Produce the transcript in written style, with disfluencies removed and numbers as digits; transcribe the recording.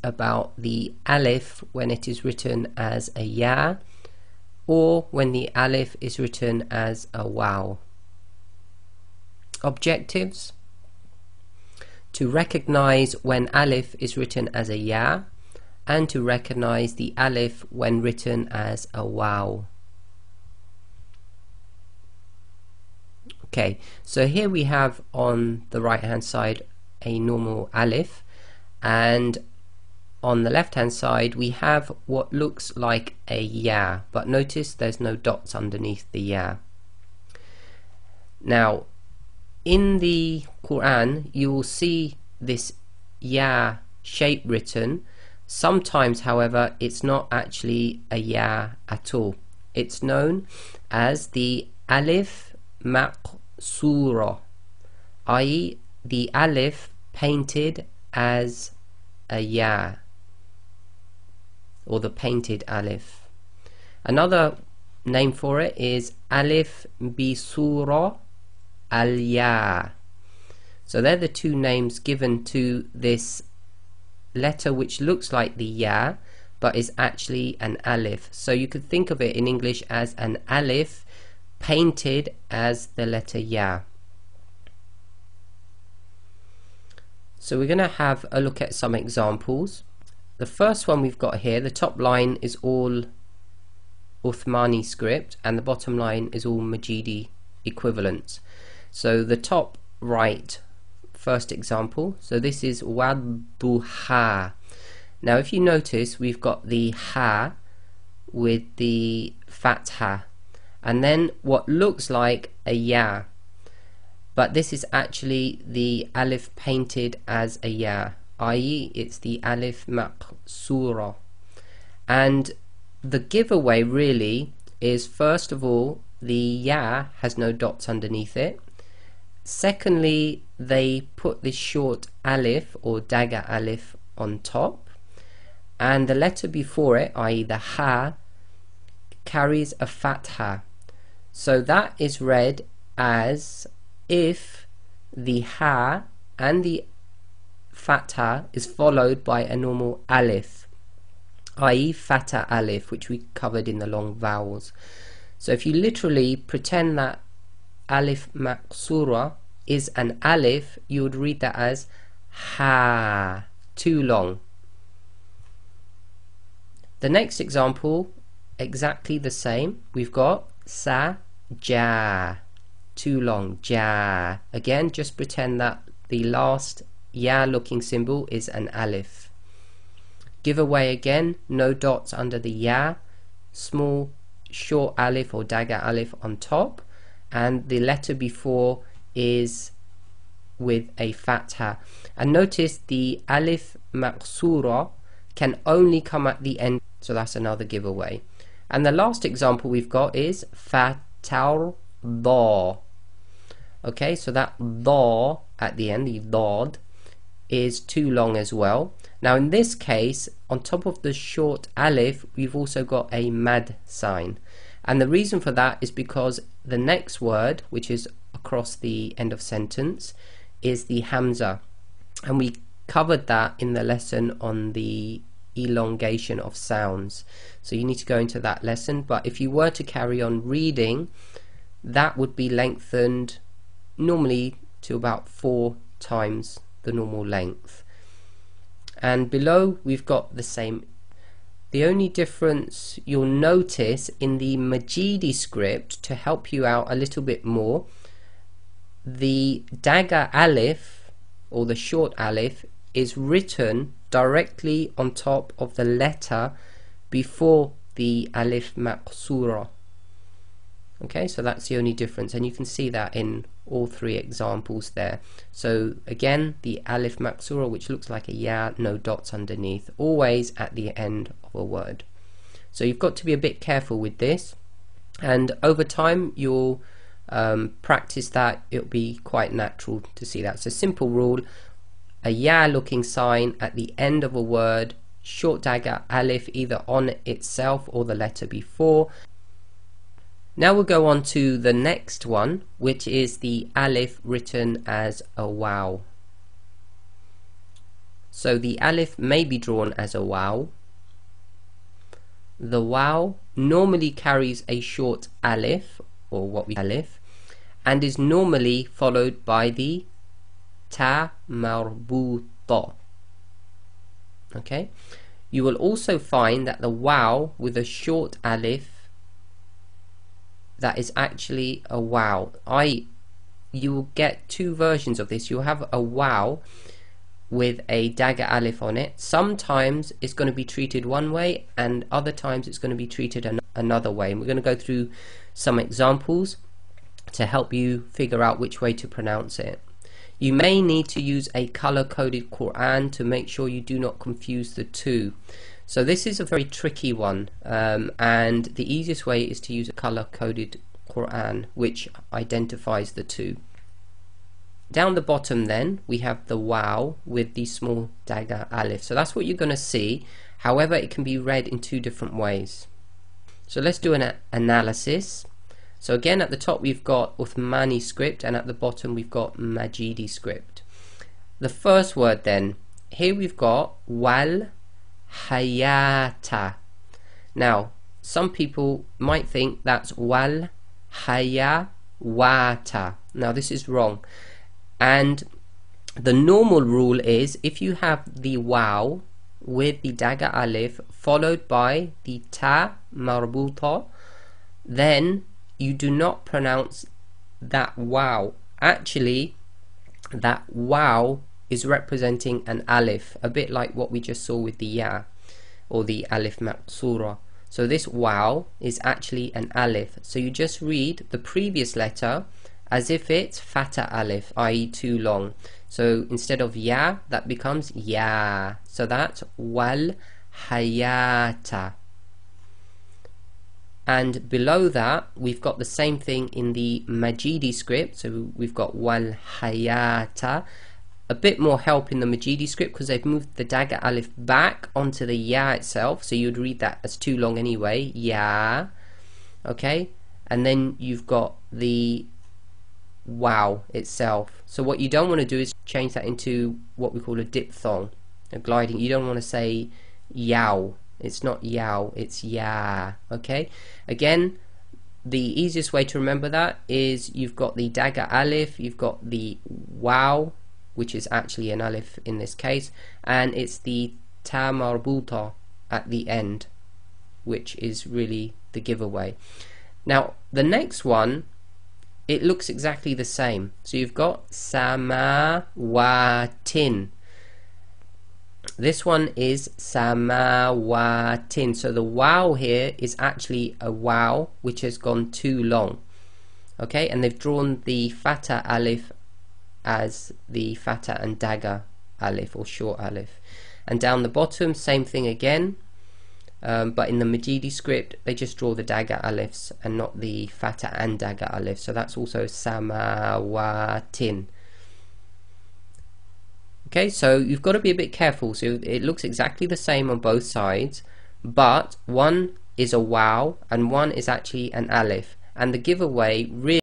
about the alif when it is written as a ya, or when the alif is written as a wow. Objectives: to recognize when alif is written as a ya, and to recognize the alif when written as a wow. Okay, so here we have on the right hand side a normal alif, and on the left hand side we have what looks like a ya, but notice there's no dots underneath the ya. Now in the Quran you will see this ya shape written. Sometimes, however, it's not actually a ya at all. It's known as the alif maqsura, i.e. the alif painted as a ya, or the painted alif. Another name for it is alif bisura al-ya. So they're the two names given to this letter which looks like the ya but is actually an alif. So you could think of it in English as an alif painted as the letter ya. So we're going to have a look at some examples. The first one we've got here, the top line is all Uthmani script and the bottom line is all Majidi equivalents. So the top right first example, so this is wadduha. Now if you notice we've got the ha with the fatha and then what looks like a ya, but this is actually the alif painted as a ya, i.e. it's the alif maqsura. And the giveaway really is, first of all, the ya has no dots underneath it. Secondly, they put this short alif or dagger alif on top, and the letter before it, i.e. the ha, carries a fatha. So that is read as if the ha and the fatha is followed by a normal alif, i.e. fatha alif, which we covered in the long vowels. So if you literally pretend that alif maqsura is an alif, you would read that as ha, too long. The next example, exactly the same. We've got sa ja, too long, ja. Again, just pretend that the last ya looking symbol is an alif. Giveaway again, no dots under the ya, small short alif or dagger alif on top, and the letter before is with a fatha. And notice the alif maqsura can only come at the end, so that's another giveaway. And the last example we've got is fatar da. Okay, so that da at the end, the dad, is too long as well. Now in this case, on top of the short alif, we've also got a mad sign. And the reason for that is because the next word, which is across the end of sentence, is the hamza. And we covered that in the lesson on the elongation of sounds. So you need to go into that lesson. But if you were to carry on reading, that would be lengthened normally to about 4 times the normal length. And below we've got the same. The only difference you'll notice in the Majidi script, to help you out a little bit more, the dagger alif or the short alif is written directly on top of the letter before the alif maqsura. Okay, so that's the only difference, and you can see that in all 3 examples there. So again, the alif maqsura, which looks like a ya, no dots underneath, always at the end of a word. So you've got to be a bit careful with this, and over time you'll practice that. It'll be quite natural to see that. So simple rule: a ya looking sign at the end of a word, short dagger alif either on itself or the letter before. Now we'll go on to the next one, which is the alif written as a wow. So the alif may be drawn as a wow. The wow normally carries a short alif, or what we call alif, and is normally followed by the ta marbuta. Okay, you will also find that the wow with a short alif, that is actually a wow. You will get two versions of this. You'll have a wow with a dagger alif on it. Sometimes it's going to be treated one way, and other times it's going to be treated another way. And we're going to go through some examples to help you figure out which way to pronounce it. You may need to use a color-coded Quran to make sure you do not confuse the two. So this is a very tricky one, and the easiest way is to use a color-coded Quran which identifies the two. Down the bottom then we have the wow with the small dagger alif. So that's what you're going to see. However, it can be read in two different ways. So let's do an analysis. So again, at the top we've got Uthmani script, and at the bottom we've got Majidi script. The first word then, here we've got wal hayata. Now some people might think that's wal hayawata. Now this is wrong, and the normal rule is if you have the wow with the dagger alif followed by the ta marbuta, then you do not pronounce that wow. Actually, that wow is representing an alif, a bit like what we just saw with the ya, or the alif maqsura. So this wow is actually an alif. So you just read the previous letter as if it's fatha alif, i.e. too long. So instead of ya, that becomes ya. So that's wal hayata. And below that we've got the same thing in the Majidi script. So we've got wal hayata. A bit more help in the Majidi script because they've moved the dagger alif back onto the ya itself, so you'd read that as too long anyway, ya. Okay, and then you've got the wow itself. So what you don't want to do is change that into what we call a diphthong, a gliding. You don't want to say yow. It's not yow, it's ya. Okay, again, the easiest way to remember that is you've got the dagger alif, you've got the wow, which is actually an alif in this case, and it's the ta marbuta at the end, which is really the giveaway. Now the next one, it looks exactly the same. So you've got samawatin. This one is samawatin. So the wow here is actually a wow which has gone too long. Okay, and they've drawn the fatha alif as the fatha and dagger alif, or short alif. And down the bottom, same thing again, but in the Majidi script they just draw the dagger alifs and not the fatha and dagger alif. So that's also samawatin. Okay, so you've got to be a bit careful. So it looks exactly the same on both sides, but one is a wow and one is actually an alif, and the giveaway really